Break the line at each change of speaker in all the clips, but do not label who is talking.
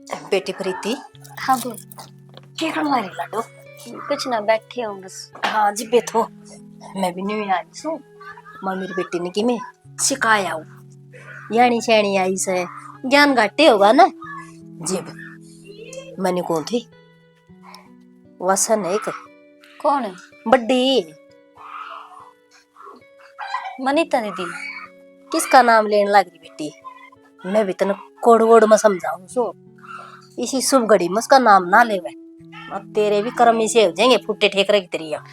बेटी प्रीति
हाँ बो
क्या करवा रही लाडो।
कुछ ना बैठे हूँ बस।
हाँ जी बेथो मैं भी न्यू आई सू मां मेरी बेटी ने कि मैं सिखाया हूँ यानी शैनी आई से ज्ञान घाटे होगा ना जीब मैंने कौन थी वसन एक
कौन है?
बड्डी
मनीता दीदी।
किसका नाम लेने लग रही बेटी। मैं भी तने कोड वोड में समझाऊं सो इसी शुभ घड़ी में उसका नाम ना लेवे अब तेरे भी कर्म इसे हो जाएंगे फुट्टे ठेकरे की तरिया।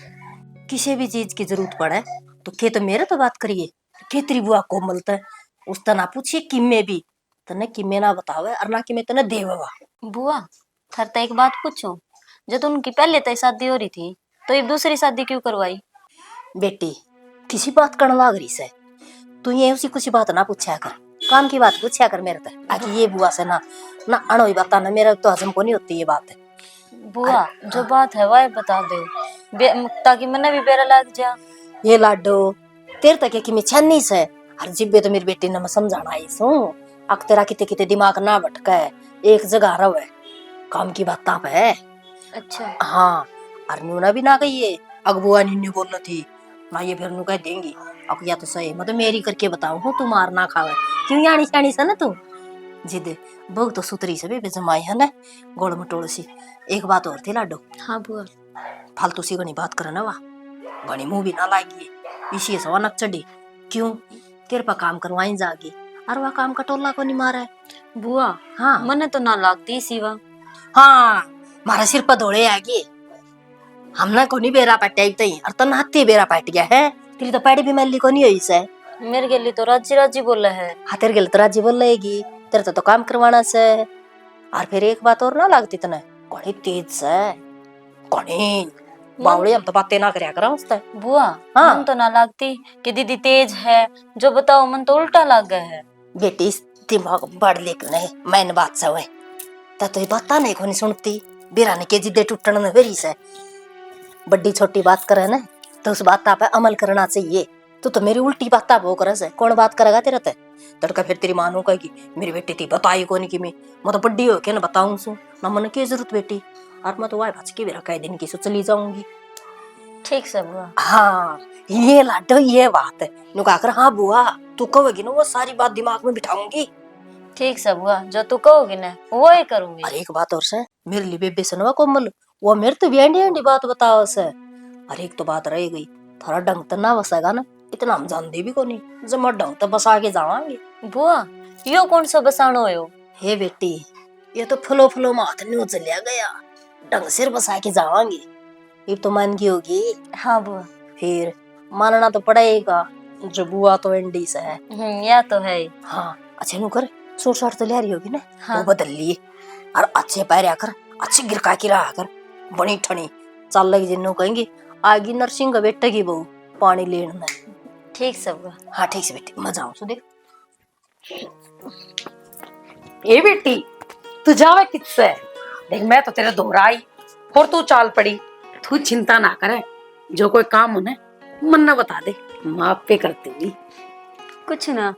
किसी भी चीज की जरूरत पड़े तो के तो मेरे तो बात करिए के तेरी बुआ कोमलता है उस तना पूछिए किमे भी तने किमे ना बतावे और ना कि मैं तने देववा।
बुआ थर तो एक बात पूछूं, जब उनकी पहले तय शादी हो रही थी तो ये दूसरी शादी क्यों करवाई?
बेटी किसी बात करने लाग रही से तू ये उसी कुछ बात ना पूछा कर काम की बात पूछा कर मेरे तक आखिर ये बुआ से ना ना अणो ही बता ना मेरा तो हजम को नहीं होती ये बात है।
बुआ जो बात है वह बता दो ताकि मने भी बेरा लग जा।
ये लाडो तेरे तक कि मैं छन्नी से हर जिब्बे तो मेरी बेटी ने मैं समझाना आई सू अक तेरा किते किते दिमाग ना भटके एक जगह रहे काम की बात ताप है।
अच्छा
हाँ और न्यूना भी ना कही है अगबुआ न्यू बोलना थी ना ये फिर नु कह देंगी अब या तो सही मतलब मेरी करके बताऊं हूँ तू मार ना खावे क्यों यानी शानी सा ना तू जिद बहुत तो सुतरी से भी बेजमाई है ना गोड़ मटोड़ सी। एक बात और थी लाडो।
हाँ बुआ
फालतू सी घनी बात करे ना वाह घनी मुंह भी ना लागी इसी से वनक चढ़ी क्यों तेरे पर काम करवाई जागी और वह काम कटोला को नहीं मारा है।
बुआ
हाँ
मने तो ना लगती सिवा।
हाँ मारा सिर पर धोड़े आगे हमने को नहीं बेरा पाटिया तई और तन हाथी बेरा पाट गया है तेरी तो पैड़ी भी मैली को नहीं हुई से
मेरे के लिए तो राजी राजी बोला है।
हाँ तेरे गल तो राजी बोल लेगी तेरे तो काम करवाना से। और फिर एक बात और ना लगती तने कोनी तेज से कोनी बावड़े हम तो बातें ना करया करा उससे।
बुआ
हाँ।
मन तो ना लगती कि दीदी तेज है, जो बताओ मन तो उल्टा लग गया है।
बेटी दिमाग बढ़ लेकर नहीं मैंने बात से हुए तो ये बात नहीं कोनी सुनती बेरा ने के जिदे टूटने में वेरी से बड़ी छोटी बात करे ना तो उस बात पे अमल करना चाहिए। तो मेरी उल्टी बात वो करे से कौन बात करेगा तेरे ते तड़का फिर तेरी मानो कहेगी मेरी बेटी थी बताई कोनी कि मैं तो बड्डी हो के ना बताऊं सू ना मन की जरूरत बेटी और मैं तो वाई भाज के बेरा कई दिन की सो चली जाऊंगी।
ठीक से बुआ।
हाँ ये लाडो ये बात है नु कहकर हाँ बुआ तू कहोगी ना वो सारी बात दिमाग में बिठाऊंगी।
ठीक से बुआ जो तू कहोगी ना वो ही करूंगी।
अरे एक बात और से मेरे लिए बेबे सनवा कोमल वो मेरे तो बेंडी बेंडी बात बताओ से। अरे एक तो बात रह गई थारा ढंग तो ना बसेगा ना इतना हम जानते भी को नहीं जब मैं ढंग तो बस आगे जावांगे।
बुआ यो कौन सा बसानो हो?
हे बेटी ये तो फलो फलो में हाथ नहीं चलिया गया ढंग से बसा के जावांगे ये तो मान की होगी।
हाँ बुआ
फिर मानना तो पड़ेगा जो बुआ तो एंडी से है।
या तो है।
हाँ अच्छा नु कर सूट साट तो ले रही होगी ना।
हाँ।
वो बदल लिए और अच्छे पैर आकर अच्छी गिरका की रहा कर बनी ठनी चल लगी जिन्नू कहेंगे आगी नरसिंह का बेटे की बहू पानी लेने में।
ठीक से बुआ।
हाँ ठीक से बेटी मजा आऊं सो देख
ए बेटी तू जावे किससे देख मैं तो तेरे दोहराई और तू चाल पड़ी तू चिंता ना करे जो कोई काम होने मन ना बता दे माँ पे करती हुई।
कुछ ना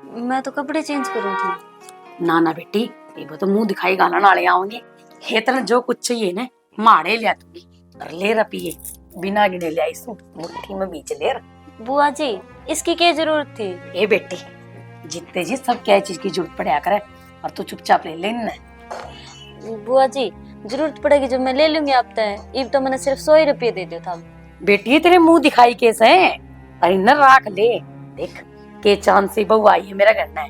मैं तो कपड़े चेंज करूँ थी।
ना ना बेटी ये वो तो मुंह दिखाई गाना नाले आओगे हे तेरे जो कुछ चाहिए ने माड़े लिया तू और ले रपिए बिना गिने ले आई सू मुट्ठी में बीच ले
बुआ जी इसकी क्या जरूरत थी?
ए बेटी जितने जी सब क्या चीज की जरूरत पड़ा करे और तू चुपचाप ले लेना।
बुआ जी जरूरत पड़ेगी जो मैं ले लूंगी आप तय इब तो मैंने सिर्फ 100 रुपये दे दिया था।
बेटी तेरे मुंह दिखाई कैसे है अरे न राख ले देख के चांद से बहू आई है मेरा घर है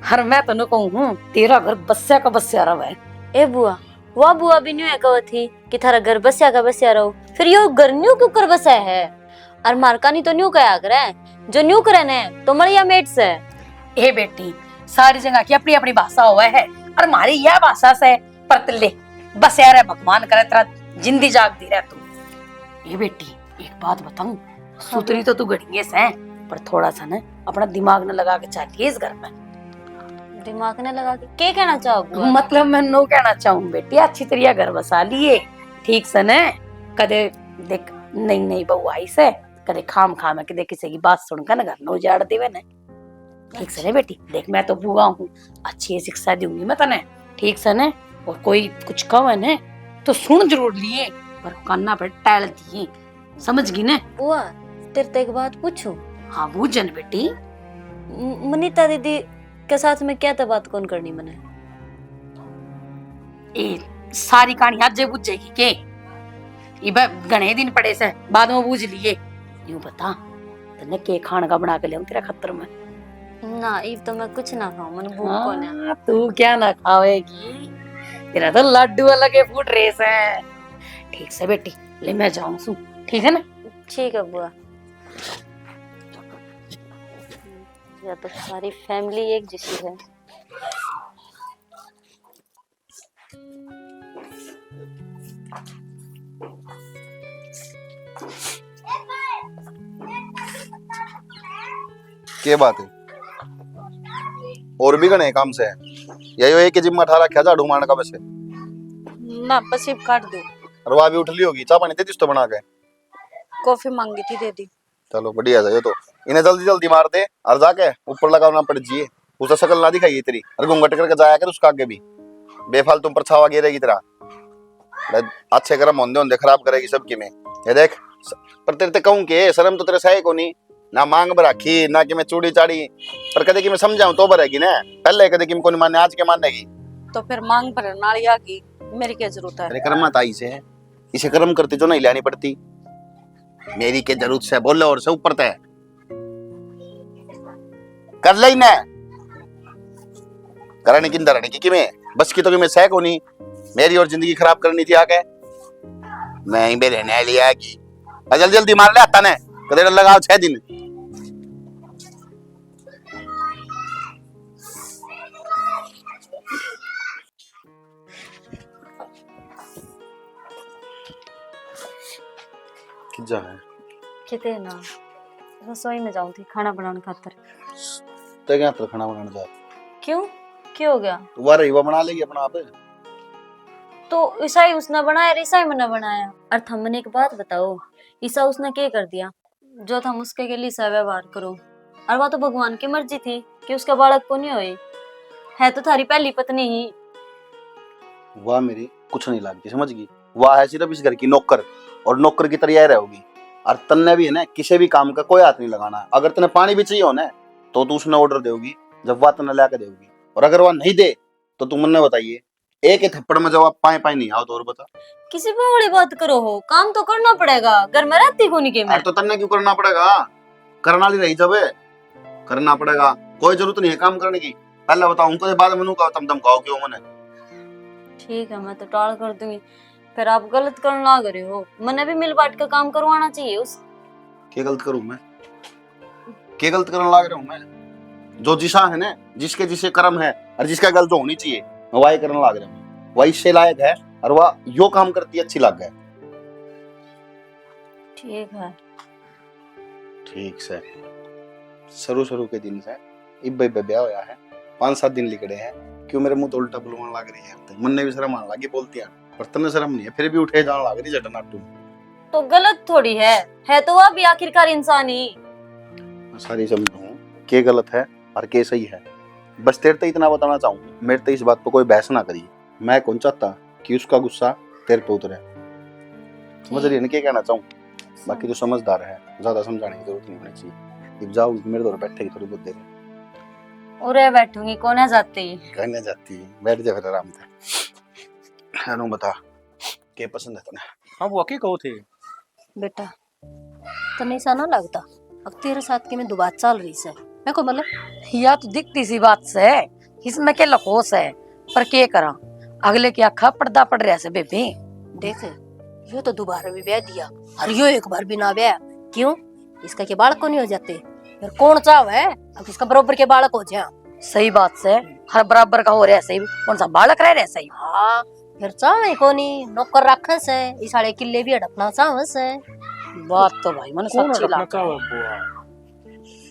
हर मैं तो न कहूँ हूँ तेरा घर बस्या का बस्या रहा है।
ए बुआ वह बुआ भी न्यू कहो थी कि थारा घर बस्या का बस्या रहो फिर यो घर न्यू क्यों कर बसा है और मारकानी तो न्यू कया करे जो न्यू करे ने तो मरिया मेट से।
ए बेटी सारी जगह की अपनी अपनी भाषा हुआ है और हमारी यह भाषा से परत ले बस यार भगवान करे तेरा जिंदी जागती रह तू। ए बेटी एक बात बताऊं सुतरी तो तू गढ़िए से पर थोड़ा सा ना अपना दिमाग न लगा के चाहिए इस घर में।
दिमाग ने लगा के क्या कहना चाहो बुआ?
मतलब मैं नो कहना चाहूँ बेटी अच्छी तरह घर बसा लिए ठीक से न कदे देख नहीं नहीं बहू आई से कदे खाम खाम कदे किसी की बात सुनकर न घर न उजाड़ देवे न ठीक से न बेटी देख मैं तो बुआ हूँ अच्छी शिक्षा दूंगी मैं तने ठीक से न और कोई कुछ कहो है ना तो सुन जरूर लिए, पर कान्ना पे टैल दिए, समझ गई ना?
बुआ तेरे से एक बात पूछूं?
हाँ बूझन बेटी।
मनीता दीदी के साथ में क्या तो बात कौन करनी मने?
ए सारी कहानी आज बुझ जाएगी के? इबे घने दिन पड़े से बाद में बूझ लिए। यूं बता तने के खान का बना के ले तेरा खतर में?
ना इब तो मैं कुछ ना खाऊं, मन भूख कौन है।
तू क्या ना खाएगी? तेरा तो लड्डू अलग फूट रेस है। ठीक से बेटी, ले मैं जाऊं सू, ठीक है ना?
ठीक है बुआ। या तो सारी फैमिली एक जैसी है।
के बात है? और भी गणे काम से है यही एक जिम्मा ठा रखा झाड़ू मारने का बस है
ना, बस अब काट दो।
और वह भी उठ ली होगी, चाय पानी दे दी उसको बना के?
कॉफी मांगी थी, दे दी।
चलो बढ़िया है, ये तो इन्हें जल्दी जल्दी मार दे और जाके ऊपर लगाना पड़ जिए। उसे शक्ल ना दिखाई तेरी, और घूंघट करके जाया कर उसका आगे भी, बेफाल तुम पर छावा गिरेगी तेरा। अच्छे कर्म होंदे होंदे खराब करेगी सबकी में। ये देख, पर तेरे ते कहूं के शर्म तो तेरे सही को नहीं ना, मांग बराखी ना कि मैं चूड़ी चाड़ी, पर कदे कि मैं समझाऊं तो बरेगी ना। पहले कदे कि मैं कोनी माने, आज के मानेगी
तो फिर मांग पर नालिया की मेरी क्या जरूरत है?
अरे कर्म ताई से है, इसे कर्म करती जो नहीं लानी पड़ती। मेरी के जरूरत से बोलो और से ऊपर तय कर ले ना, करने की धरने की मैं बस की तो कि मैं सह को नहीं, मेरी और जिंदगी खराब करनी थी आके। मैं ही रहने लिया की जल्दी जल्दी मार ले आता ने कदे लगाओ 6 दिन। जा है
किते ना रसोई में जाऊं थी खाना बनाने खातर।
तो क्या तो खाना बनाने जा?
क्यों क्या हो गया?
तू रही वो बना लेगी अपना आप।
तो ईसाई उसने बनाया, ईसाई मैंने बनाया। और थमने एक बात बताओ, ईसा उसने क्या कर दिया जो हम उसके के लिए सा व्यवहार करो? और वह तो भगवान की मर्जी थी कि उसका बालक को नहीं होए, है तो थारी पहली पत्नी ही।
वाह मेरी कुछ नहीं लगती, समझ गई? वाह है सिर्फ इस घर की नौकर, और नौकर की तरह रहोगी। और तन्ने भी है ना किसी भी काम का कोई हाथ नहीं लगाना। अगर तने पानी भी चाहिए हो ना तो तू उसने ऑर्डर देगी, जब वह तने ला के देगी। और अगर वह नहीं दे तो तुम मुझे बताइए, एक ही थप्पड़ में जवाब पाए पाए नहीं आओ तो और बता।
किसी पे बड़ी बात करो हो, काम तो करना पड़ेगा, घर में रहती को नहीं के मैं।
तो तन्ने क्यों करना पड़ेगा? करना नहीं रही जब करना पड़ेगा, कोई जरूरत नहीं है काम करने की। पहले बताओ उनको, बाद में कहो तुम कहो क्यों मैंने।
ठीक है मैं तो टाल कर दूंगी, फिर आप गलत करना लग रहे हो। मैंने भी मिल बांट का काम करवाना चाहिए उस।
क्या गलत करूं मैं? क्या गलत करने लग रहा हूं मैं? जो जिसा है ना, जिसके जिसे कर्म है और जिसका गलत होनी चाहिए वही करने लग रहा हूं। वही से लायक है और वह यो काम करती अच्छी लग गए।
ठीक है
ठीक से शुरू के दिन से इब्बे ब्याह होया है, 5-7 दिन लिखड़े हैं। क्यों मेरे मुंह तो उल्टा बुलवान लग रही है? मन ने भी शर्म आने लगी बोलती है, पर तन्ने शर्म नहीं है, फिर भी उठे जाने लग रही जटनाटू।
तो गलत थोड़ी है तो वह भी आखिरकार इंसान ही।
सारी समझू के गलत है और के सही है। बस तेरे तो इतना बताना चाहूँ, मेरे तो इस बात पर कोई बहस ना करिए। मैं कौन चाहता कि उसका गुस्सा तेरे पे उतरे, समझ रही है ना क्या कहना चाहूँ? बाकी जो समझदार है ज्यादा समझाने की जरूरत नहीं होनी चाहिए। अब जाओ मेरे दौर बैठेगी थोड़ी बहुत देर
और बैठूंगी कौन है जाते ही
कहने जाती है, बैठ जा फिर आराम से। हेलो बता क्या पसंद है तुम्हें?
हाँ वो के कहो थे
बेटा तने ऐसा ना लगता अब तेरे साथ की मैं दो बात चल रही से मैं को मतलब
या तो दिखती सी बात से इसमें के लखोस है, पर के करा अगले की आखा पर्दा पड़ रहा से बेबी।
देख यो तो दोबारा भी ब्याह दिया और यो एक बार भी ना ब्याह क्यों? इसका के बालक को नहीं हो जाते? फिर कौन चाव है अब इसका बराबर के बालक हो जाए?
सही बात से हर बराबर का हो रहा है, सही कौन सा बालक रह रहा है? सही
हाँ फिर चावे कोनी नौकर रखे से ई साढ़े किले भी अड़पना चावे से।
बात तो भाई मन
कौन
सच्ची
अपना
लगता
का
है।
बुआ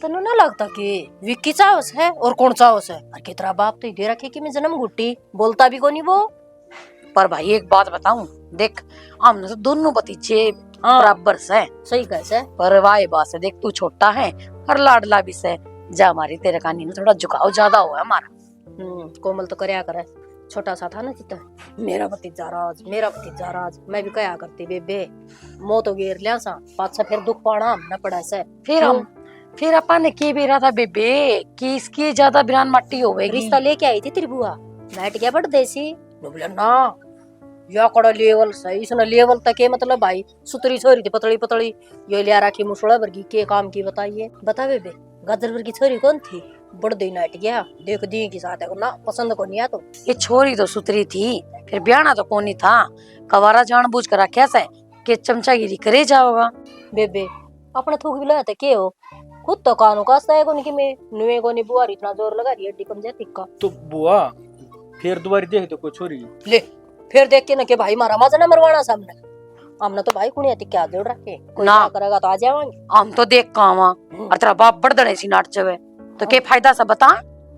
तनु ना लगता कि विक्की चावस है और कौन चावस है? और कितना बाप तो दे रखे कि मैं जन्म घुट्टी बोलता भी कोनी वो।
पर भाई एक बात बताऊं, देख हमने तो दोनों भतीजे बराबर से
सही कैसे?
पर वाई बात से देख तू छोटा है और लाडला भी से जा हमारी तेरे कानी में थोड़ा झुकाव ज्यादा हुआ है हमारा।
कोमल तो करया करे छोटा सा था ना चित्ता, मेरा भतीजा राज मैं भी कया करती बेबे, मो तो गेर लिया सा पाछा फिर दुख पाना हमने पड़ा से।
फिर अपन ने की बेरा था बेबे कि इसकी ज्यादा बिरान मट्टी होवेगी।
रिश्ता लेके आई थी तेरी बुआ, बैठ गया बड़ देसी बोला ना या कड़ा लेवल सही इसने लेवल तक है, मतलब भाई सुतरी छोरी थी पतली पतली, ये लिया राखी मुसड़ा वर्गी के काम की बताइए, बता बेबे गाजर वर्गी छोरी कौन थी, बड़ दिन नाट गया देख दी की साथ है ना पसंद को नहीं आ तो।
ये छोरी तो सुतरी थी, फिर ब्याना तो कोनी था, कवारा जानबूझ कर रखा से कि चमचागिरी करे जाओगा।
बेबे अपने थूक भी लगाते के हो, खुद तो कानू का है कोनी कि मैं नुए कोनी बुआरी इतना जोर लगा रही है डिकम जाती का।
तो बुआ फिर दोबारा देख तो कोई छोरी
ले फिर देख के ना के भाई मारा मजा न मरवाना सामने, हमने तो भाई कुणी आती क्या जोड़ रखे, कोई
ना
ना करेगा तो आ जाएंगे
हम तो देख कावा और तेरा बाप बड़दड़े सी नाट जावे तो के फायदा सा बता।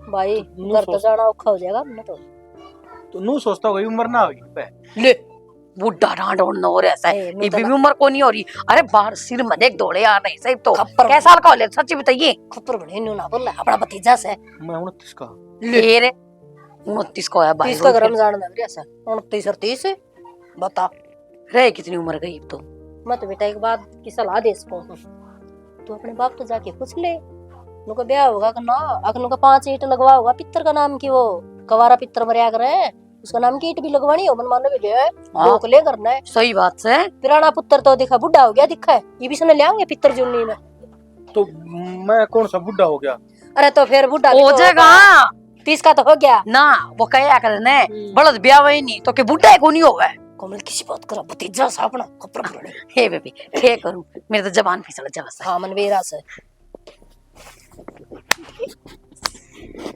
भाई
तो
घर तो जाना औखा हो जाएगा हमने
तो नू सोचता होगा उम्र ना होगी पे
ले बुढ़ा डांड और नो रहता है, ये भी उम्र को नहीं हो रही। अरे बाहर सिर में देख दौड़े आ रहे सही तो
खप्पर
कैसा साल का हो ले सच्ची बताइए।
खप्पर बने नु ना बोल अपना भतीजा से
मैं 29 का
ले रे 29 को है भाई
30 का गरम जान में ऐसा 29 और 30 बता
रे कितनी उम्र गई अब तो।
मैं तो बेटा एक बात की सलाह दे सकूं, तू अपने बाप तो जाके पूछ ले, नुका ब्याह होगा कि ना अगर 5 ईंट लगवा होगा पितर का नाम की, वो कवारा पितर मरिया करे उसका नाम की ईंट भी लगवानी हो मन मान ले रोक ले करना है।
सही बात से
पुराना पुत्र तो दिखा बुढ़ा हो गया दिखा है, ये भी सुने ले आऊंगे पितर जुन्नी में।
तो मैं कौन सा बुढ़ा हो गया?
अरे तो फिर बुढ़ा
हो जाएगा
30 का तो हो गया
ना, वो कया करने बड़द ब्याह वही नहीं तो के बुढ़ा है को नहीं होगा।
कोमल किसी बात करा भतीजा सा अपना कपड़ा पड़े
हे बेबी हे करूं मेरे तो जबान फिसल जा बस।
हाँ मनवीरा से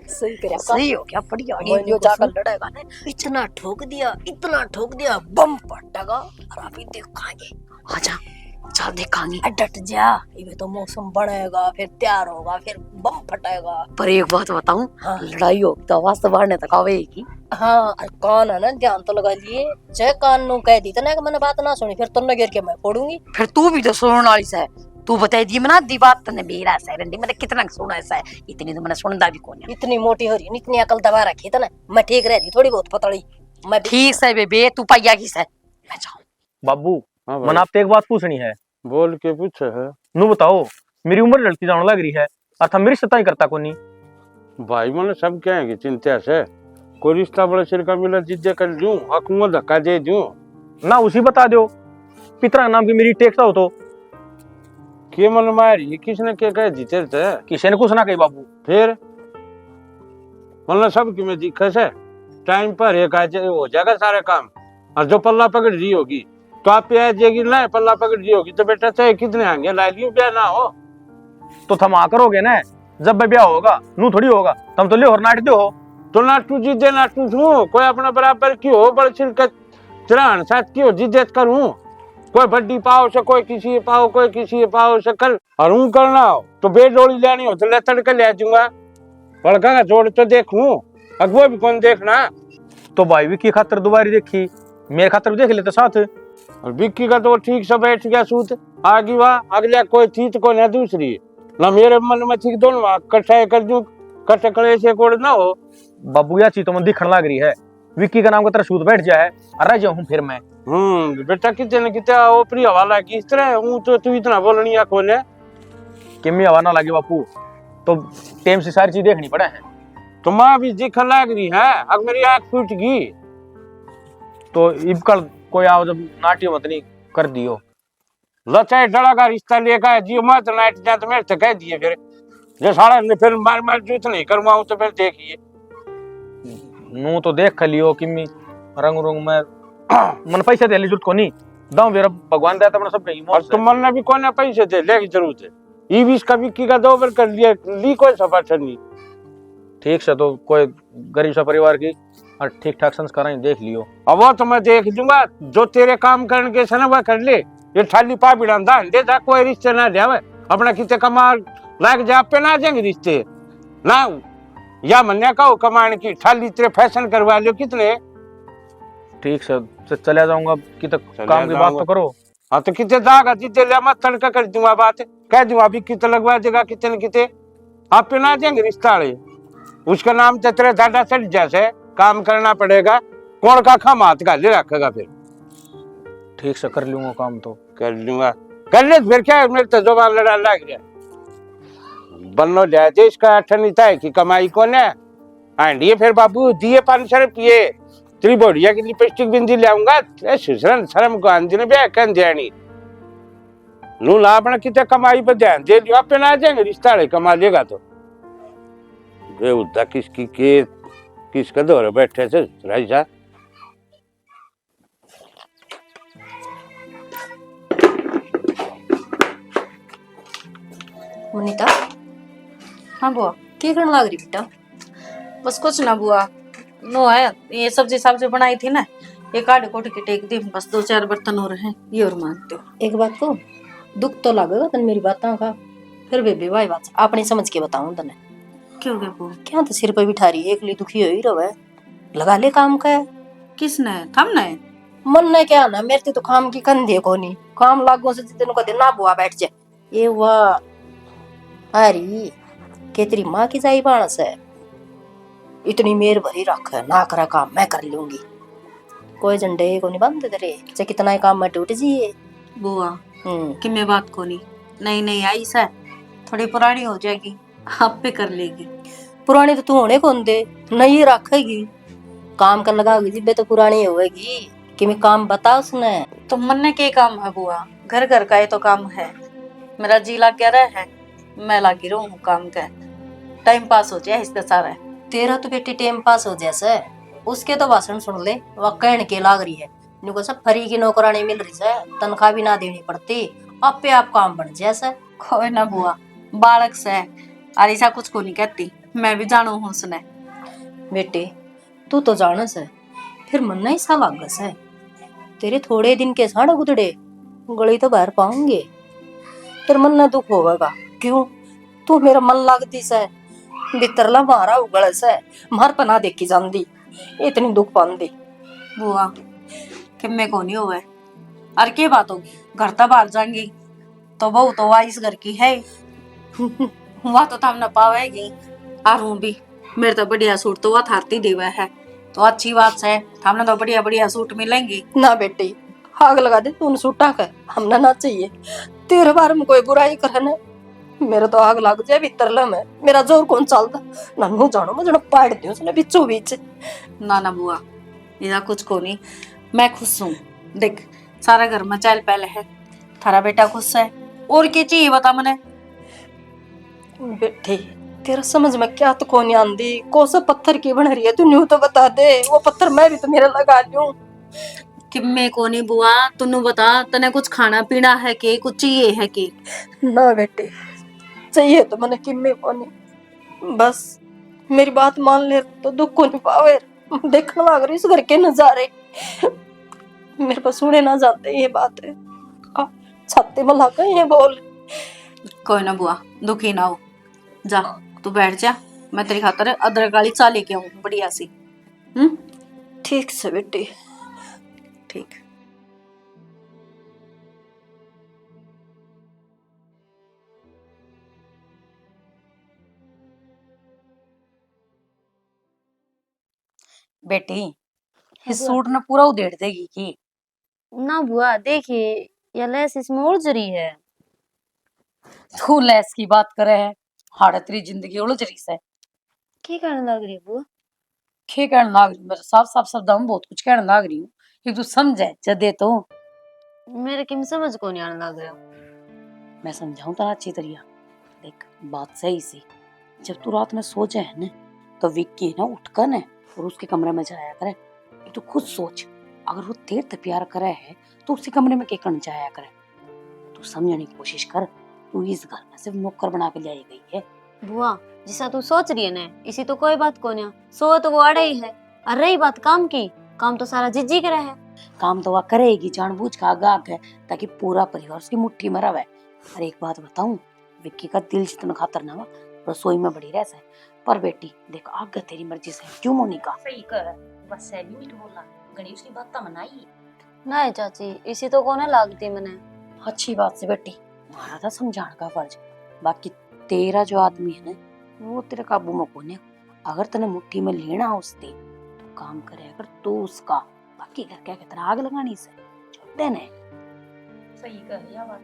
सही करे
सही हो गया बढ़िया
मैं जो जाकर लड़ेगा ना इतना ठोक दिया बम फटेगा और अभी देखांगे।
आजा चल देखांगे।
डट जा ये तो मौसम बनेगा फिर तैयार होगा फिर बम फटेगा।
पर एक बात बताऊं
हाँ।
लड़ाई हो तो आवाज तो बढ़ने तक आवेगी।
हाँ और कान है ना ध्यान तो लगा लिए, चाहे कान नु कह दी तो ना कि मैंने बात ना सुनी फिर तो न गिर के मैं फोड़ूंगी।
फिर तू भी तो सुनने वाली से तू बताई दी मना दी बात तने बेरा से रंडी मैंने कितना सुना ऐसा है, इतनी तो मैंने सुनदा भी कौन है।
इतनी मोटी हो रही है इतनी अकल दबा रखी था ना, मैं ठीक रहती थोड़ी बहुत पतली मैं
ठीक से बेबे तू पाइया की से मैं जाऊं।
बाबू
हाँ भाई,
मन आपसे एक बात पूछनी है।
बोल के पूछे है
नू बताओ मेरी उम्र लड़ती जाने लग रही है और था मेरी सताई करता को नहीं।
भाई मैंने सब कहेंगे चिंता से कोई रिश्ता बड़े सिर का मिला जिद्दे कर दूं हकूमत धक्का दे दूं
ना उसी बता दो पितरा नाम की मेरी टेक्स हो तो
के मन मारी किसने क्या कह जीते थे
किसी ने कुछ ना कही बाबू।
फिर मतलब सब की में दिक्कत से टाइम पर एक आज हो जाएगा सारे काम और जो पल्ला पकड़ रही होगी तो आप पे आ जाएगी ना, पल्ला पकड़ रही होगी तो बेटा चाहे कितने आएंगे ला लियो ब्याह ना हो
तो थमा करोगे ना जब मैं ब्याह होगा नू थोड़ी होगा तुम तो ले और नाट दो हो
तो नाटू जिद्दे नाटू छू कोई अपना बराबर की हो बड़े सिर का चढ़ान साथ की हो जिद्दत करूं कोई बड्डी पाओ से कोई किसी पाओ कोई किसी पाओ से कर और ऊं करना हो तो बेडोली लेनी हो तो ले तड़के ले जाऊंगा बड़का का जोड़ तो देखूं अगुआ भी कौन देखना।
तो भाई विक्की खातर दोबारा देखी मेरे खातर भी देख लेते साथ।
और विक्की का तो ठीक से बैठ गया सूत आगे वाह अगले कोई थी तो कोई ना दूसरी ना मेरे मन में ठीक दोनों कट्ठा कर दूं कट्ठे कड़े से कोड़ ना हो।
बाबू या चीज तो मन दिखने लग रही है विक्की का नाम का तेरा सूत बैठ जाए और रह जाऊं फिर मैं।
बेटा कितने न कितने ओपरी हवाला की इस तरह हूं तो तू इतना बोलनी है खोले
कि मैं हवा ना लगे बापू तो टाइम से सारी चीज देखनी पड़े हैं।
तो माँ भी दिखने लग रही है अब मेरी आँख फूट गई
तो इब कल कोई आओ जब नाट्य मत नहीं कर दियो
लचाई डड़ा का रिश्ता लेकर जियो मत नाइट जा तो मेरे से कह दिए फिर जो सारा फिर मार जूत नहीं करवाऊं तो फिर देखिए
नू तो देख कर लियो कि मैं रंग रंग में मन पैसे दे ली जुट को नहीं दाऊ मेरा भगवान देता अपना सब कहीं
और तुम मन ने भी कोने पैसे दे ले की जरूरत है ई बीस का विक्की का 2 बार कर लिया ली कोई सफा नहीं
ठीक से तो कोई गरीब सा परिवार की और ठीक ठाक संस्कार देख लियो।
अब वो तो मैं देख दूंगा जो तेरे काम करने के से ना वह कर ले ये थाली पा बिड़ा दे जा कोई रिश्ते ना जावे अपना कितने कमा लाग जा पे ना जाएंगे रिश्ते ना या मन्या का कमाने की थाली तेरे फैशन करवा लो कितने
ठीक से चला जाऊंगा कि तक काम की बात तो करो।
हाँ तो कितने दागा जितने ले मत तड़का कर दूंगा बात कह दूंगा अभी कितने लगवा देगा कितने कितने आप पे ना जाएंगे रिश्ता उसका नाम तेरे दादा चढ़ जैसे काम करना पड़ेगा। कौन का खम हाथ का ले रखेगा फिर?
ठीक से कर लूंगा काम तो।
कर लूंगा, कर ले फिर क्या है, मेरे तो जुबान लड़ा लग गया। बनो जाए देश का अठनीता है कि कमाई कौन है। आंडिये फिर बाबू दिए 500 रुपये त्रिबोड़िया की लिपस्टिक बिंदी ले आऊंगा। सुसरन शर्म को आंधी ने ब्याह कर जानी नू ला अपना कितने कमाई पर ध्यान दे दियो। आप ना जाएंगे रिश्ता कमा लेगा तो बेहुदा किसकी के किसका दौरे बैठे थे राई साहब।
मुनीता
हाँ बुआ,
की करने लग रही बेटा?
बस कुछ ना बुआ, नो है ये सब्जी सब्जी बनाई थी ना, ये काट कोट के टेक दी, बस 2-4 बर्तन और हैं, ये और मांगते हो।
एक बात को दुख तो लगेगा तन मेरी बातों का, फिर बेबी भाई बात अपनी समझ के बताऊं तने।
क्यों गया बुआ?
क्या तो सिर पे बिठा रही है, एकली दुखी हो ही रहे, लगा ले काम का है।
किसने? थमने?
मन ने क्या ना, मेरे तो काम की कंधे को नहीं काम लागो से तेन को ना बुआ बैठ जाए। ये वाह अरे के तेरी माँ की जाई बाणस है, इतनी मेर भरी रख है ना, करा काम मैं कर लूंगी, कोई झंडे को नहीं बांधते तेरे चाहे कितना ही काम में टूट जाइए।
बुआ कि मैं बात को नहीं नहीं आई सर, थोड़ी पुरानी हो जाएगी, आप पे कर लेगी।
पुरानी तो तू होने कौन दे, नई रखेगी काम कर लगाओगी जिब्बे तो पुरानी होगी कि मैं काम बता उसने।
तो मन ने के काम है बुआ, घर घर का ये तो काम है, मेरा जी लग गया रहा है, मैं लगी रहूं काम का, टाइम पास हो जाए इसका सारा।
तेरा तो बेटी टाइम पास हो जैसे, उसके तो भाषण सुन ले, वह कहने के लाग रही है इनको सब फ्री की नौकरानी मिल रही है, तनख्वाह भी ना देनी पड़ती, आप पे आप काम बन जैसे।
कोई ना बुआ, बालक से और ऐसा कुछ को नहीं कहती, मैं भी जानू हूँ उसने।
बेटे तू तो जानस है, फिर मन नहीं सा लागस है, तेरे थोड़े दिन के साढ़े गुदड़े गली तो बाहर पाऊंगे, फिर मन ना दुख होगा। क्यों तू मेरा मन लागती से बितरला मारा उगल से मार पना देखी जांदी, इतनी दुख पांदी।
बुआ कि मैं को नहीं हुआ और के बात होगी, घर तो बाहर जाएंगी तो बहू तो वाइस घर की है, वह तो हम न पावेगी। और हूँ भी मेरे तो बढ़िया सूट तो वह थारती देवा है, तो अच्छी बात है, हमने तो बढ़िया बढ़िया सूट मिलेंगी
ना बेटी आग लगा दे तू सूटा का, हमने ना चाहिए तेरे बारे में कोई बुराई करे ना, मेरा तो आग लग जाए भीतर में, मेरा जोर कौन चलता नन्नू जानो मैं जनो पाड़ दूं उसने बीचों बीच।
ना ना बुआ इधर कुछ को नहीं, मैं खुश हूँ, देख सारा घर में चल पहले है, थारा बेटा खुश है, और क्या चाहिए बता मने।
बेटी तेरा समझ में क्या तो कौन आंदी, कौन सा पत्थर की बन रही है तू न्यू तो बता दे, वो पत्थर मैं भी तो मेरा लगा लूं।
कि मैं को नहीं बुआ, तू बता तने कुछ खाना पीना है के कुछ चाहिए है के?
ना बेटे चाहिए तो मैंने किम्मे को नहीं, बस मेरी बात मान ले तो दुख को नहीं पावे, देखने लग रही इस घर के नजारे मेरे को सुने ना जाते ये बात है, छाते में लगा ये बोल।
कोई ना बुआ दुखी ना हो, जा तू बैठ जा, मैं तेरी खातर अदरक वाली चाय लेके आऊं बढ़िया सी।
ठीक से बेटी।
ठीक।
बेटी ये सूट ना पूरा उधेड़ देगी की?
ना बुआ देखिए ये लेस इसमें उलझ रही है।
तू लेस की बात करे है, हाड़ तेरी जिंदगी उलझ रही से।
क्या करने लग रही है बुआ?
क्या कहने लाग रही हूँ, मैं तो साफ साफ शब्दों में बहुत कुछ कहने लाग रही हूँ, ये तू समझे जदे तो।
मेरे किम समझ को नहीं आने लग रहा।
मैं समझाऊं तेरा अच्छी तरीका, देख बात सही सी, जब तू रात में सो जाए ना तो विक्की ना उठकर ना और उसके कमरे में जाया करे, तू खुद सोच अगर वो तेरे से प्यार करे है तो उसी कमरे में क्या करना जाया करे। तू समझने की कोशिश कर, तू इस घर में सिर्फ नौकर बना के लाई गई है।
बुआ जिसा तू सोच रही है ना इसी तो कोई बात को नहीं, सो तो वो अड़े ही है, और रही बात काम की, काम तो सारा जिज्जी करे है।
काम तो वह करेगी जानबूझ का आगा है ताकि पूरा परिवार उसकी मुट्ठी में रहे। और एक बात बताऊं, विक्की का दिल जितना खातर ना रसोई में बड़ी रह है, पर बेटी देख आगे तेरी मर्जी से, क्यों मोनिका?
सही कर, बस है भी मीठ बोला, गणेश की बात तो मनाई
नहीं चाची इसी तो कोने लागती मैंने।
अच्छी बात से बेटी, हमारा था समझाने का फर्ज, बाकी तेरा जो आदमी है ना वो तेरे काबू में कोने, अगर तने मुट्ठी में लेना उससे काम करे अगर तू उसका बाकी घर क्या कहते आग लगानी से छोटे ने।
सही कह या बात।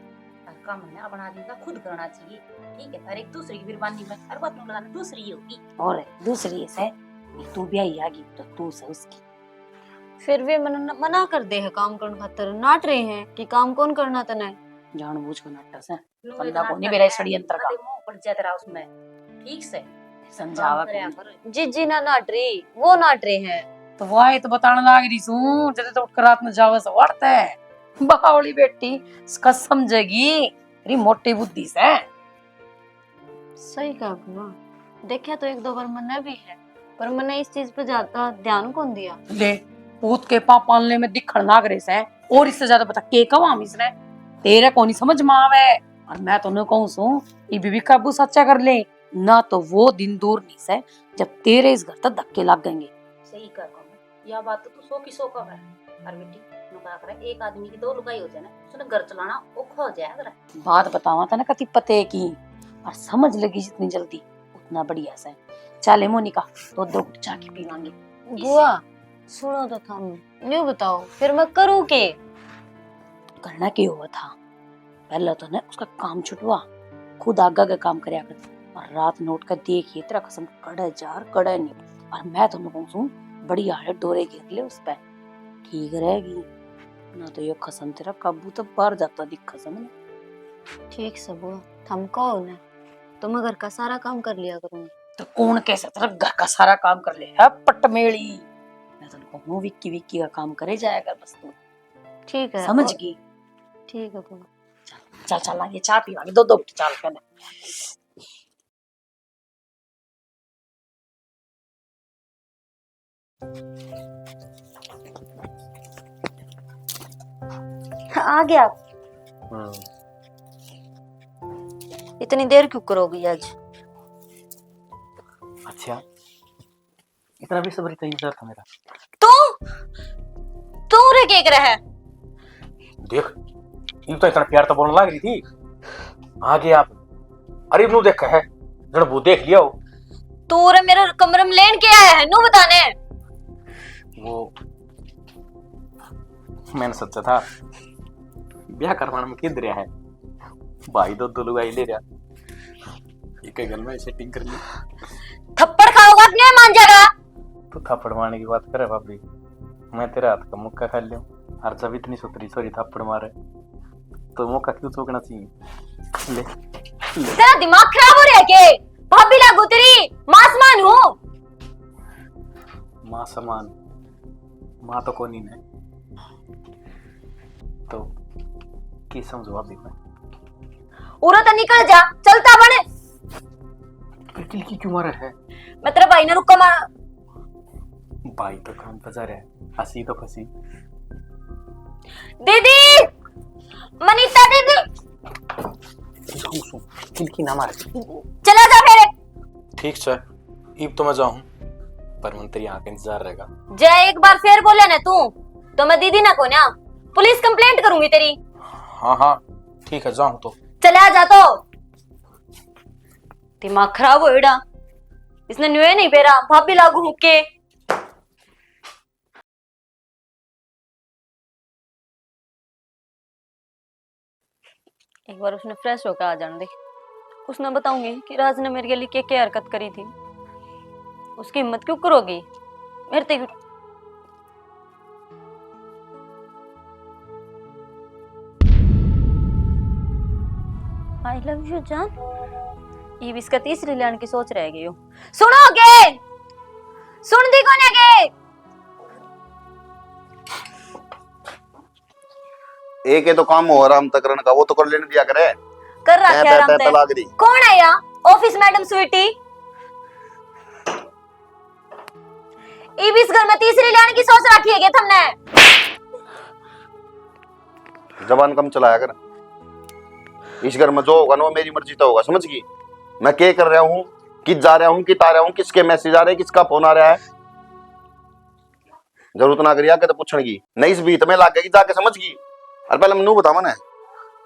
हर काम हमने अपना आदमी का खुद करना चाहिए। ठीक है, हर एक दूसरे की बिरबानी में हर बात में लगाना दूसरी ही होगी।
और दूसरी से तू भी आई आगी तो तू से उसकी।
फिर वे मना कर दे है काम करने खातर, नाट रहे हैं कि काम कौन करना तने।
जानबूझ को नाटक से
लोग
बंदा
इतना
को नहीं
डरते
मेरा
हैं,
षड्यंत्र का
आधे मुंह पड़ जाता रहा उसमें। ठीक से
समझावा
काम करया
कर।
कर।
जी ना नाट रही, वो नाट रहे हैं।
तो वाई तो बताने लाग रही हूँ जैसे तो उठकर रात में जावे से वड़ता है बावली बेटी इसका समझेगी तेरी मोटी बुद्धि से।
सही कहा बुआ, देखा तो एक दो बार मैंने भी है, पर मैंने इस चीज पे ज्यादा ध्यान कौन दिया।
ले पूत के पाप पालने में दिखड़ नाग रहे से और इससे ज्यादा बता के कवाम इसने तेरे को नहीं समझ में आवे। और मैं तुम्हें कहूँ सू ये बीबी काबू सच्चा कर ले ना तो वो दिन दूर नहीं से जब तेरे इस घर तक धक्के लग गएंगे।
सही कर कहो, यह बात तो तू 100 की 100 का है। हर बेटी नुका करे एक आदमी की दो लुगाई हो जाए ना, उसने घर चलाना औखा हो जाए। अगर
बात बतावा था ना कति पते की और समझ लगी जितनी जल्दी उतना बढ़िया से। चले मोनिका तो दो घुट चाय की पीवांगे।
बुआ सुनो तो था, न्यू बताओ फिर मैं करूँ के।
करना क्या हुआ था पहले तो ना उसका काम छुटवा खुद आगा का काम करया कर और रात नोट कर देखिए तेरा कसम कड़े जार कड़े नहीं। और मैं तुम्हें कहूँ बढ़िया है डोरे घेर ले उस पे ठीक रहेगी ना तो ये कसम तेरा काबू तो बाहर जाता दिख कसम ने।
ठीक से बुआ थम कहो ना, तो मैं घर का सारा काम कर लिया करूंगी।
तो कौन कैसे तेरा घर का सारा काम कर ले है पटमेड़ी। मैं तो कहूँ विक्की विक्की का काम करे जाएगा बस तू
ठीक है
समझ गई।
ठीक है बुआ।
चल चल आगे चाय पीवांगे दो दो चाल कर।
आ गया। इतनी देर क्यों करोगी आज?
अच्छा इतना भी सब्र इंतजार था मेरा।
तू रे के कर है?
देख इन तो इतना प्यार तो बोलने लग रही थी आगे आप। अरे नू देख है जड़ वो देख लिया हो।
तू रे मेरे कमरे में लेन के आया है नु बताने।
वो मैंने सोचा था ब्याह करवाने में किधर है भाई दो दो लुगाई ले रहा एक गल में सेटिंग कर ली।
थप्पड़ खाओगा नहीं मान जाएगा।
तू थप्पड़ मारने की बात करे भाभी मैं तेरे हाथ का मुक्का खा लिया और जब इतनी सुतरी सॉरी थप्पड़ मारे तो मौका क्यों चूकना चाहिए। ले
तेरा दिमाग खराब हो रहा है के? भाभी लागू तेरी मासमान हूँ।
माँ समान माँ तो कोनी ने तो की समझो भाभी मैं
उरा तो निकल जा चलता बने।
किल की क्यों मारा है
मैं तेरे भाई ने रुका मार।
भाई तो काम फंसा रहा है हंसी तो फंसी।
दीदी मनीता दीदी
किल की ना मारे।
चला जा मेरे।
ठीक सर इब तो मैं जाऊं पर मन तेरी आंख इंतजार रहेगा।
जय एक बार फिर बोले ना तू तो मैं दीदी ना को ना पुलिस कंप्लेंट करूंगी तेरी।
हाँ हाँ ठीक है जाऊं तो।
चला जा तो। दिमाग खराब हो एड़ा इसने न्यूए नहीं पेरा भाभी लागू हूं के। एक बार उसने फ्रेश होकर आ जाने दे, उसने बताऊंगी कि राज ने मेरे लिए क्या हरकत करी थी। उसकी हिम्मत क्यों करोगी मेरे ते। आई लव यू जान। ये भी इसका तीसरी लाइन की सोच रह गई हो। सुनोगे सुन दी कोने के
एक है तो काम हो आराम तक करने का वो तो कर लेने दिया करे।
कर रहा क्या आराम से?
लाग रही
कौन है यहाँ? Office madam Sweety. इस घर में तीसरी लाइन की सोच रखी है क्या तुमने?
जबान कम चलाया कर। इस घर में जो होगा ना वो मेरी मर्जी तो होगा समझ गई। मैं क्या कर रहा हूँ किस जा रहा हूँ कित आ रहा हूँ किसके मैसेज आ रहे हैं किसका फोन आ रहा है जरूरत ना करिया तो पूछने की नहीं इस बीत में लाग गई जाके समझ गई। और पहले मैं बतावा ना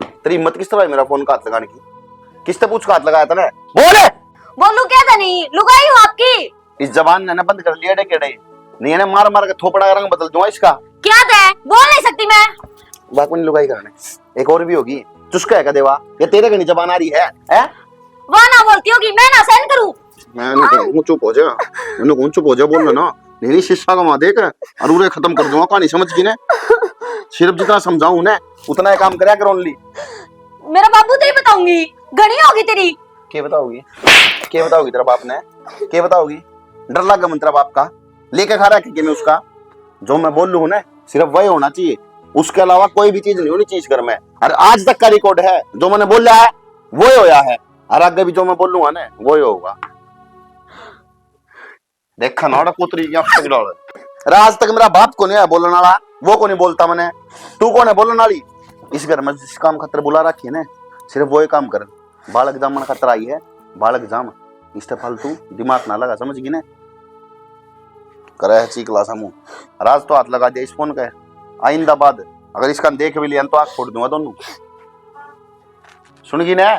तेरी हिम्मत किस तरह है मेरा फोन का हाथ लगाने की किसने पूछ का हाथ लगाया था ना बोले
बोलू क्या था नहीं लुगाई हूँ आपकी।
इस जबान ने ना बंद कर लिया डेकेड़े नहीं है मार मार के थोपड़ा का रंग बदल दूंगा इसका।
क्या दे, बोल नहीं सकती मैं।
बाकुनी लुगाई करने एक और भी होगी, चुस्का है का देवा, ये तेरे की जबान आ रही है?
वह ना बोलती होगी, मैं ना सहन करूं।
मैं चुप हो जा, मैंने चुप हो जा बोलना ना, नहीं शीशा का देख और उरे खत्म कर दूंगा कहानी, समझ गई ने? सिर्फ जितना समझाऊं ना उतना ही काम करया कर ओनली।
मेरा बाबू तो ही बताऊंगी, घनी होगी तेरी।
क्या बताओगी? क्या बताओगी तेरा बाप ने? क्या बताओगी? डर लगा मन तेरा बाप का? लेके खा रहा है कि मैं उसका? जो मैं बोल लूं ना सिर्फ वही होना चाहिए, उसके अलावा कोई भी चीज नहीं होनी चाहिए घर में। और आज तक का रिकॉर्ड है, जो मैंने बोला है वो ही होया है, और आगे भी जो मैं बोलूंगा ना वो ही होगा। देखा ना पुत्री की आंख डाल, आज तक मेरा बाप को नहीं है बोलने वाला, वो को नहीं बोलता मैंने। तू कौन है बोलने वाली? इस घर में जिस काम खतर बुला रखी है ना सिर्फ वो ही काम कर। बालक जामन खतर आई है, बालक जाम, इससे फालतू दिमाग ना लगा, समझ गई ना? करे है चीकला समूह, राज तो हाथ लगा दिया इस फोन का, आइंदा बाद अगर इसका देख भी लिया तो आंख फोड़ दूंगा दोनों। सुन गई ना?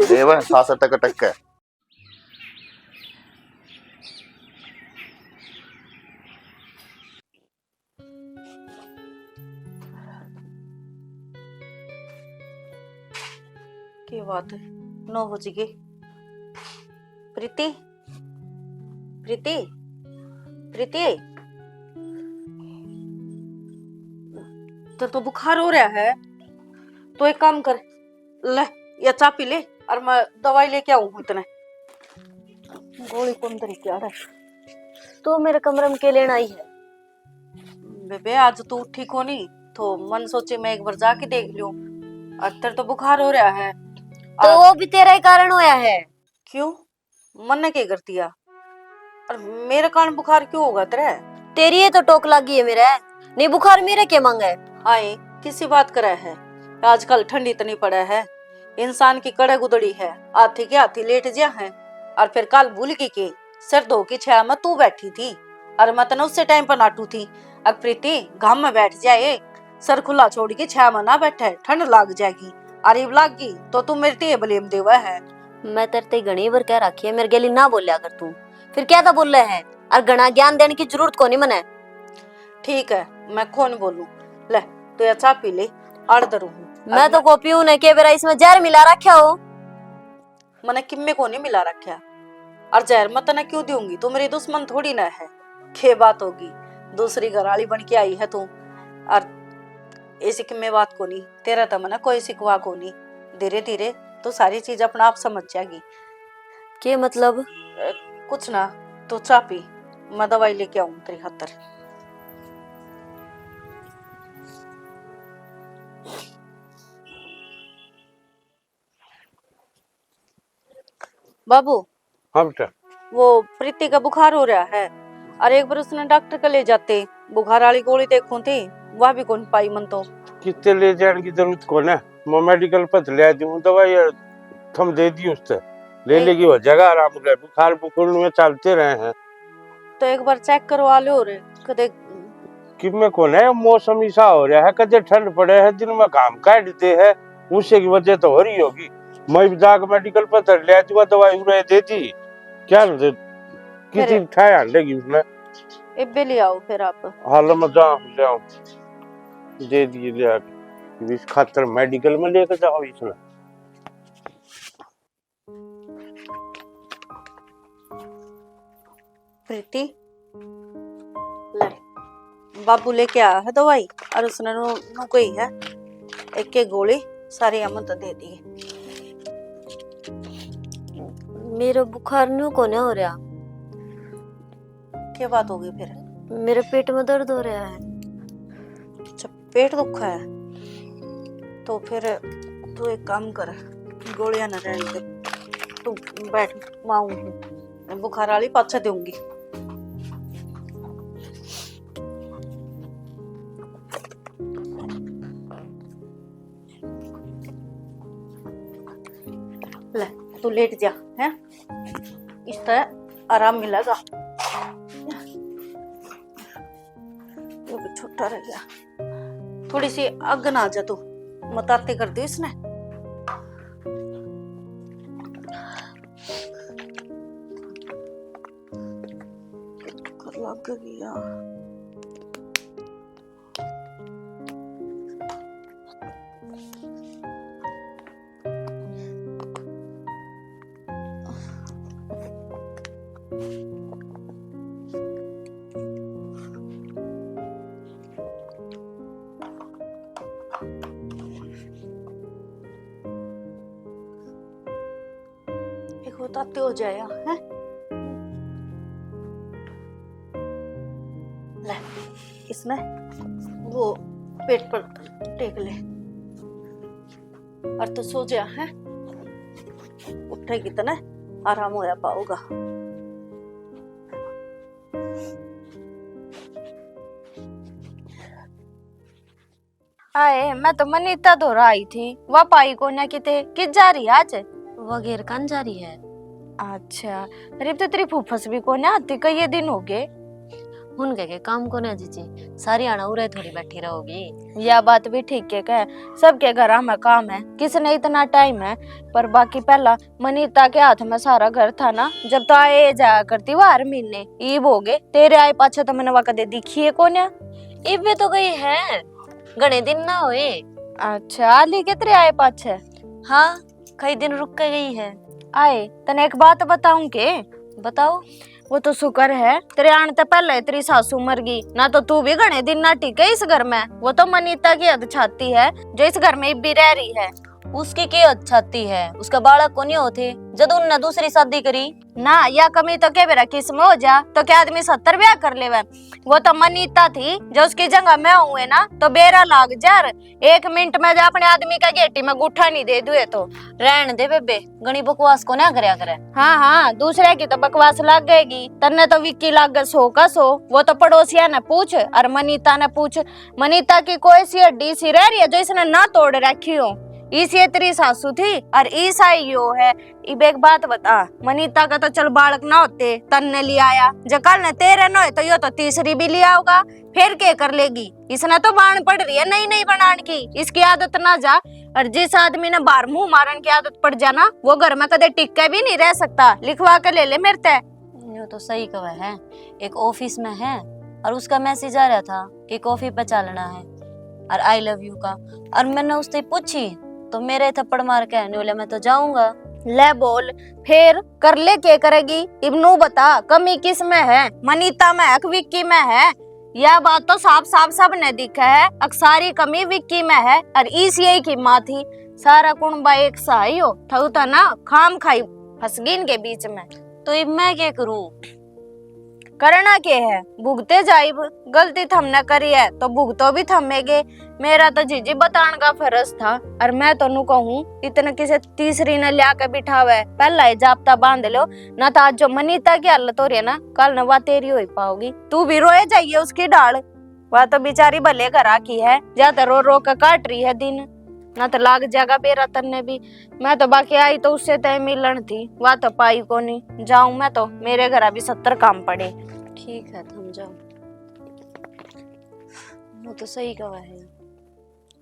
देव सास अटक अटक के
क्या बात है, 9 बज गए। प्रीति प्रीति प्रीति, तो बुखार हो रहा है तो एक काम कर, ले या चा पी ले और मैं दवाई लेके आऊं। इतने गोली कौन तरीके आ रहा है?
तो मेरे कमरे में के लेना आई है?
बेबे आज तू उठी को नहीं तो मन सोचे मैं एक बार जाके देख लूं। अत्तर तो बुखार हो रहा है।
तो वो भी तेरा ही कारण होया है।
क्यों? मन ने क्या कर दिया? और मेरे कारण बुखार क्यों होगा तेरे?
तेरी ये तो टोक लगी है मेरे, नहीं बुखार मेरे के मांगे।
आए किसी बात करे है, आजकल ठंडी इतनी पड़ा है, इंसान की कड़े गुदड़ी है, हाथी के हाथी लेट जा है। और फिर कल भूल के सिर धो की छाया में तू बैठी थी और मैं तने उससे टाइम पर नाटू थी। अब प्रीति घाम में बैठ जाए, सर खुला छोड़ के छाया में ना बैठे, ठंड लाग जाएगी। अरे लाग गई तो तू मेरे ते ब्लेम देवा है।
मैं तेरे घणी बार कह रखी है मेरे गेली ना बोलिया कर तू, फिर क्या था बोल रहे हैं? और घना ज्ञान देने की जरूरत को नहीं मने।
ठीक है मैं कौन बोलूं, ले तो या चा पी ले आड़ दरू।
मैं तो को पीऊं ने के बेरा इसमें जहर मिला रखा हो।
मैंने किम्मे को नहीं मिला रखा, और जहर मैं तने क्यों दूंगी? तू मेरी दुश्मन थोड़ी ना है। के बात होगी, दूसरी घरवाली बन के आई है तू, और ऐसी किम्मे बात को नहीं। तेरा तो मना कोई सिकवा को नहीं, धीरे धीरे तो सारी चीज अपना आप समझ जाएगी।
के मतलब?
कुछ ना, तो चा पी, मैं दवाई लेके आऊं तेरी खातर। बाबू
हाँ बेटा।
वो प्रीति का बुखार हो रहा है, और एक बार उसने डॉक्टर का ले जाते, बुखार वाली गोली देखूं थी वह भी कौन पाई मन तो।
कितने ले जाने की जरूरत को ना, मैं मेडिकल पर ले दूं दवाई, थम दे दी उससे, ले लेगी हो जाएगा आराम से। बुखार बुखार में चलते रहे हैं
तो एक बार चेक करवा लो रे कदे।
कि में कौन है, मौसम ऐसा हो रहा है, कदे ठंड पड़े है, दिन में घाम काटते हैं, उससे की वजह तो हो रही होगी। मैं जाकर मेडिकल पर ले दूंगा दवाई उन्हें दे दी, क्या किसी ठाया लेगी उसने।
इब्बे ले आओ फिर आप।
हाल में जाओ ले आओ, दे दिए ले आके, इस खातर मेडिकल में लेकर जाओ इसने।
प्रीति ले, बाबू लेके आया है दवाई, और उसने नो कोई है एक एक गोली सारी अमत दे दी।
मेरा बुखार न्यू को नहीं हो रहा।
क्या बात होगी फिर?
मेरे पेट में दर्द हो रहा है।
जब पेट दुखा है तो फिर तू एक काम कर, गोलियां न रहने दे, तू बैठ, माऊ बुखार वाली पाछा दूंगी। ले तू लेट जा है, इस तरह आराम मिलेगा। वो भी छोटा रह गया, थोड़ी सी आग ना आ जा तू, मताते कर दी इसने। गया। एक होता हो जाएगा है। ले इसमें वो पेट पर टेक ले और तो सो जा है। उठेगी तो ना आराम होया पाओगा।
आए मैं तो मनीता धोरा आई थी वह पाई को ना किते किस जा रही आज।
वगैरह कान जा रही है।
अच्छा अरे तो तेरी फूफस भी को ना आती कई दिन हो गए।
हुन के काम को ना जीजी सारी आना उरे थोड़ी बैठी रहोगी।
यह बात भी ठीक है कह सबके घर में काम है किसने इतना टाइम है। पर बाकी पहला मनीता के हाथ में सारा घर था ना जब तो आए जाया करती वो हर महीने ईब हो गए तेरे आए पाछे तो मैंने वह कदे दिखी है को ना।
इब भी तो गई है घने दिन ना हुए।
अच्छा आली के तेरे आए पाछे।
हाँ कई दिन रुक के गई है।
आए तने एक बात बताऊं के।
बताओ।
वो तो शुक्र है तेरे आने से पहले तेरी सासू मर गई ना तो तू भी घने दिन ना टिके इस घर में। वो तो मनीता की हद छाती है जो इस घर में भी रह रही है।
उसकी क्या अच्छाती है उसका बालक को नहीं होते जब उनने दूसरी शादी करी
ना या कमी तो के बेरा किस्म हो जा तो क्या आदमी 70 ब्याह कर लेवे। वो तो मनीता थी जो उसकी जगह मैं हुए ना तो बेरा लाग जार 1 मिनट में जा अपने आदमी का गेटी में गुठा नहीं दे दुए तो
रहन दे बेबे गणी बकवास को ना करया करे।
हाँ हाँ दूसरे की तो बकवास लग गएगी तन्ने तो विक्की लाग गए 100 का 100। वो तो पड़ोसिया ने पूछ और मनीता ने पूछ मनीता की कोई सी हड्डी सी रह रही है जो इसने ना तोड़ रखी हो। इसी तेरी सासू थी और ईसा यो है। इब एक बात बता मनीता का तो चल बालक ना होते तन ने लिया आया जो कल ने तेरे न हो तो यो तो तीसरी भी लिया होगा फिर क्या कर लेगी। इसने तो बाण पड़ रही है नई नई बनान की इसकी आदत ना जा। और जिस आदमी ने बार मुंह मारन की आदत पड़ जाना वो घर में कदे टिक के भी नहीं रह सकता। लिखवा के ले मेरे ते।
यो तो सही कहा है। एक ऑफिस में है और उसका मैसेज आ रहा था कि कॉफी पे चलना है और आई लव यू का। और मैंने उससे पूछी तो मेरे थप्पड़ मार के कहने वाले मैं तो जाऊंगा।
ले बोल फिर कर ले क्या करेगी। इब्नू बता कमी किस में है मनीता में है कि विक्की में है। यह बात तो साफ साफ सब ने दिखा है अक्सारी कमी विक्की में है और ईसीआई की माँ थी। सारा कुंबा एक सा ही हो था ना खाम खाई फसगिन के बीच में।
तो अब मैं क्या करूं।
करना के है भुगते जाइब गलती थमने करी है तो भुगतो भी थमेगे। मेरा तो जीजी बताने का फर्ज था और मैं तो नु कहूँ इतने किसी तीसरी ने लिया के बिठावे पहला ही जाप्ता बांध लो ना तो आज जो मनीता की हालत हो रही है ना कल न वह तेरी हो पाओगी। तू भी रोए जाइए उसकी डाल वह तो बेचारी भले घरा की है ज्यादा रो रो के काट रही है दिन ना तो लाग जाएगा बेरा तन्ने भी। मैं तो बाकी आई तो उससे तय मिलन थी वह तो पाई को नहीं जाऊं मैं तो मेरे घर अभी 70 काम पड़े।
ठीक है थम जाओ। वो तो सही कहा है।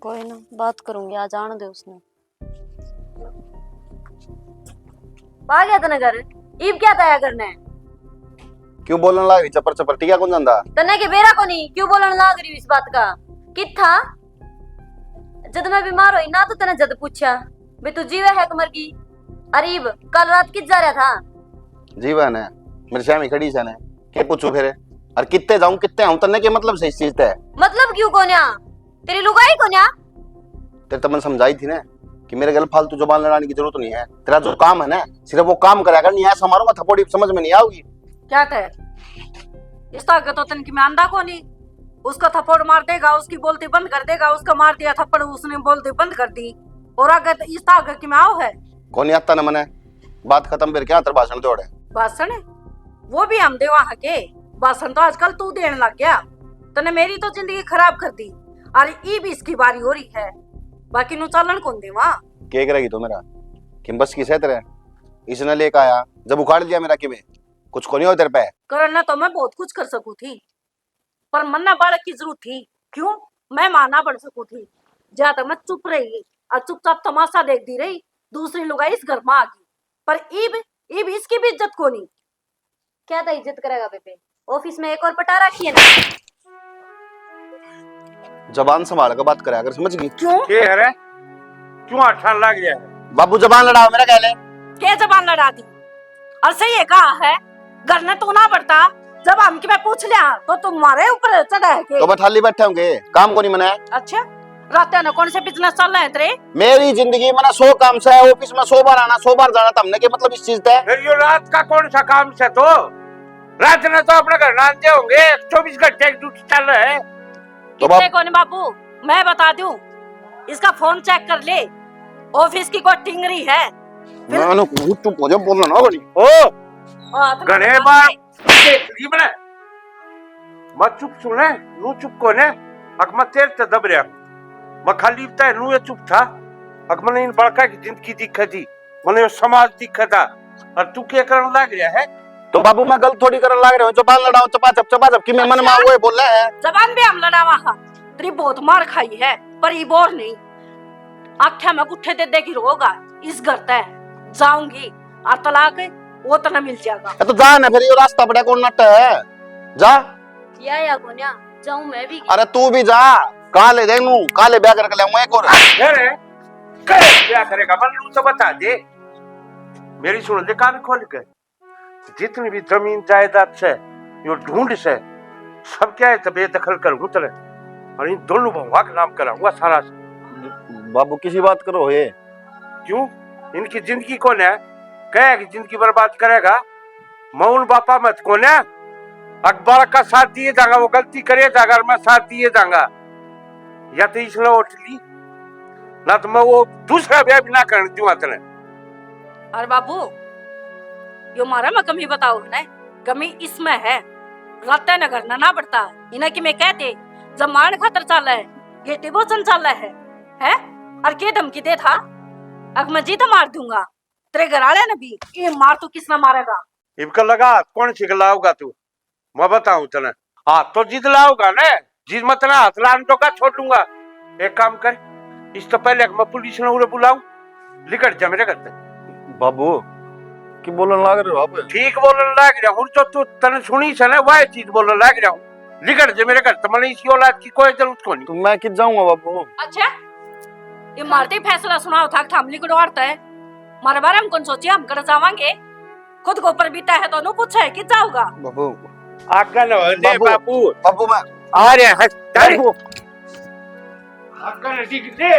कोई ना बात करूंगी आज आने दे उसने।
आ गया तने घर ईब क्या तया करने।
क्यों बोलने लग रही चपर चपर टिका कौन जानदा
तने के बेरा को नहीं क्यों बोलने लाग रही इस बात का। कित था जद मैं बीमार हुई ना तो तने जद पूछा बे तू जीवे है कमर की। अरीब कल रात कित जा रहा था।
जीवन है मेरे सामने खड़ी से ने के पूछू फिर और कितने जाऊं कितने आऊं तन्ने के मतलब सही चीज है।
मतलब क्यों कोन्या तेरी लुगाई कोन्या।
तेरे तो मैंने समझाई थी ना कि मेरे गल फालतू जुबान लड़ाने की जरूरत नहीं है। तेरा जो काम है ना सिर्फ वो काम करा कर नहीं ऐसा मारूंगा थप्पड़ी समझ में नहीं आऊगी।
क्या थे इस तरह तो तन की मैं अंधा को नहीं उसका थप्पड़ मार देगा उसकी बोलती बंद कर देगा उसका मार दिया थप्पड़ उसने बोलती बंद कर दी और अगर इस तरह की मैं आओ है
कौन आता ना मने बात खत्म फिर क्या तेरा भाषण दौड़े
भाषण वो भी हम दे वहां के भाषण तो आजकल तू देने लग गया। तने मेरी तो जिंदगी खराब कर दी और ये भी इसकी बारी हो रही है बाकी नु चालन कौन दे वहां
क्या करेगी तो मेरा कि बस किसे तेरे इसने लेके आया जब उखाड़ लिया मेरा कि में कुछ को नहीं हो तेरे पे
करना तो मैं बहुत कुछ कर सकू थी पर मन्ना बालक की जरूरत थी क्यों मैं माना बढ़ सकू थी ज्यादा मैं चुप रही और चुपचाप तमाशा देख दी रही। दूसरी लुगाई इस घर में आ गई पर ईब इसकी भी इज्जत को नहीं।
क्या था इज्जत करेगा बेबे ऑफिस में एक और पटा रखी है ना।
जबान संभाल कर बात करे अगर, समझ गई?
के है रे? क्यों अच्छा लग गया है?
बाबू जबान लड़ाओ मेरा कह ले।
क्या जबान लड़ा दी? और सही है कहा है, घर ने तो ना पड़ता, जब हम की मैं पूछ लिया तो तुम्हारे ऊपर चढ़ा है के?
तो बैठाली बैठे होंगे, काम को नहीं मनाया।
अच्छा, रात ने कौन से बिजनेस चल रहे हैं तेरे?
मेरी जिंदगी में ना 100 काम से है, ऑफिस में 100 बार आना 100 बार जाना, तो हमने के मतलब इस चीज है।
फिर ये रात का कौन सा काम से? तो रात ने तो अपने घर नाचते होंगे, 24 घंटे ड्यूटी चल रहा है।
तो
कितने कौन बाबू, मैं बता दूं, इसका फोन चेक कर ले, ऑफिस की कोई टिंगरी है।
मैंने चुप हो जा, बोलना ना बनी।
ओ घने बार देख ली मैंने, मत चुप सुने, नू चुप कोने, अक मत तेरे ते दब रहा, मैं खाली बता नू ये चुप था, अक मैंने इन बड़का की जिंदगी दिखा थी, मैंने समाज दिखा था, और तू क्या करने लग रहा है?
तो बाबू मैं गलत थोड़ी करने लग रहा हूँ, जबान लड़ाओ चपाचप कि मैं मन में वो बोल रहा है।
जबान भी हम लड़ावा हा, तेरी बहुत मार खाई है, पर ये बोर नहीं, आख्या में गुट्ठे दे देगी रोगा, इस घर तय जाऊंगी, और तलाक वो तो न मिल जाएगा।
तो जा ना फिर, ये रास्ता बड़ा कौन नट है, जा।
या गोन्या जाऊं मैं भी।
अरे तू भी जा, कहाँ ले देनू, कहाँ ले ब्याह करके लाऊंगा एक और।
अरे करे क्या करेगा, मन तो बता दे, मेरी सुन ले कान खोल के, जितनी भी जमीन जायदाद से यो ढूंढ से सब क्या है बेदखल करूंगा तेरे, और इन दोनों भगवा का नाम कराऊंगा सारा।
बाबू किसी बात करो ये,
क्यों? इनकी जिंदगी कौन है, कहे कि जिंदगी बर्बाद करेगा, मौन बापा मत कौन है, अकबर का साथ दिए जाऊंगा, वो गलती करे जाएगा मैं साथ दिए जाऊंगा, या तो इसने उठ ली ना, तो मैं वो दूसरा ब्याह भी ना करने दूंगा तेरे।
और बाबू यो मारा मैं कमी बताओ ना, कमी इसमें है, रात नगर ना पड़ता, इन्हें कि मैं कहते जब मान खातर चल है, गेटी भोजन चल है, और के धमकी दे था, अब मैं जीत मार दूंगा, तेरे घर वाले ने भी, ये मार तो किसने मारेगा?
इनका लगा कौन सिखलाऊगा तू, मैं बताऊं तेने, हाथ तो जीत लाऊंगा ना, जीत मत ना हाथ लान तो का छोड़ दूंगा। एक काम कर, इस तो पहले मैं पुलिस ने उरे बुलाऊं, लिकट जा मेरे घर से।
बाबू की बोलने लग रहे हो आप?
ठीक बोलने लग रहा हूँ, तो तू तने सुनी से ना वह चीज बोलने लग रहा हूँ, लिकट जा मेरे घर से, मैंने इसी औलाद की कोई जरूरत को नहीं।
तो मैं कित जाऊंगा बाबू?
अच्छा, ये मारते ही फैसला सुनाओ था, हम लिकट वारता है, मारे बारे हम कौन सोचे, हम कर जावांगे, खुद को ऊपर बीता है तो नो पूछा है कि जाऊंगा।
बाबू
आज्ञा न हो दे बाबू,
बाबू मैं
आ रहे हैं,
बाबू
आज्ञा न ठीक दे,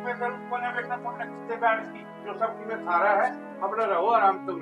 मैं कल कोने में ना तुमने कितने बैठ की, जो सब की में थारा है, अपना रहो आराम तुम।